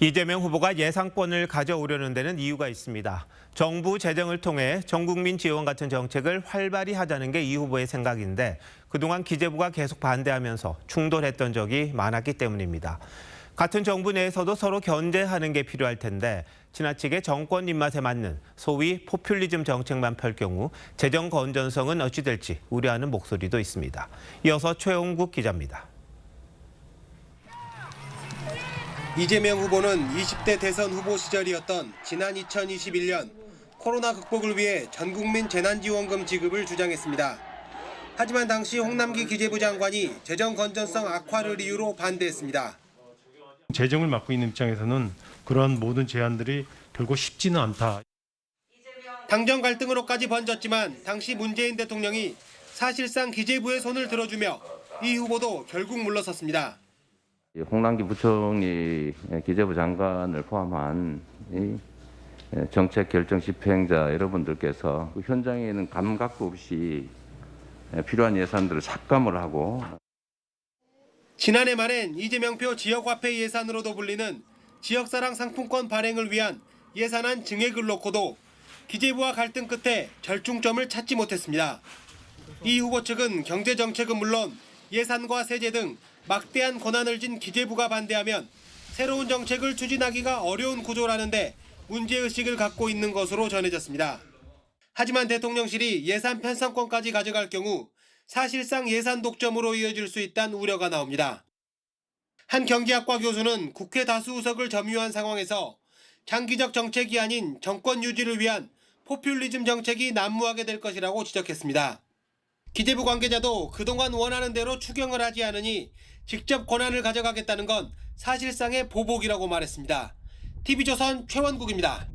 이재명 후보가 예상권을 가져오려는 데는 이유가 있습니다. 정부 재정을 통해 전국민 지원 같은 정책을 활발히 하자는 게 이 후보의 생각인데 그동안 기재부가 계속 반대하면서 충돌했던 적이 많았기 때문입니다. 같은 정부 내에서도 서로 견제하는 게 필요할 텐데 지나치게 정권 입맛에 맞는 소위 포퓰리즘 정책만 펼 경우 재정 건전성은 어찌 될지 우려하는 목소리도 있습니다. 이어서 최홍국 기자입니다. 이재명 후보는 20대 대선 후보 시절이었던 지난 2021년 코로나 극복을 위해 전국민 재난지원금 지급을 주장했습니다. 하지만 당시 홍남기 기재부 장관이 재정 건전성 악화를 이유로 반대했습니다. 재정을 맡고 있는 입장에서는 그러한 모든 제안들이 결국 쉽지는 않다. 당정 갈등으로까지 번졌지만 당시 문재인 대통령이 사실상 기재부의 손을 들어주며 이 후보도 결국 물러섰습니다. 홍남기 부총리 기재부 장관을 포함한 이 정책 결정 집행자 여러분들께서 그 현장에는 감각도 없이 필요한 예산들을 삭감을 하고 지난해 말엔 이재명표 지역화폐 예산으로도 불리는 지역사랑 상품권 발행을 위한 예산안 증액을 놓고도 기재부와 갈등 끝에 절충점을 찾지 못했습니다. 이 후보 측은 경제정책은 물론 예산과 세제 등 막대한 권한을 진 기재부가 반대하면 새로운 정책을 추진하기가 어려운 구조라는데 문제의식을 갖고 있는 것으로 전해졌습니다. 하지만 대통령실이 예산 편성권까지 가져갈 경우 사실상 예산 독점으로 이어질 수 있다는 우려가 나옵니다. 한 경제학과 교수는 국회 다수 의석을 점유한 상황에서 장기적 정책이 아닌 정권 유지를 위한 포퓰리즘 정책이 난무하게 될 것이라고 지적했습니다. 기재부 관계자도 그동안 원하는 대로 추경을 하지 않으니 직접 권한을 가져가겠다는 건 사실상의 보복이라고 말했습니다. TV조선 최원국입니다.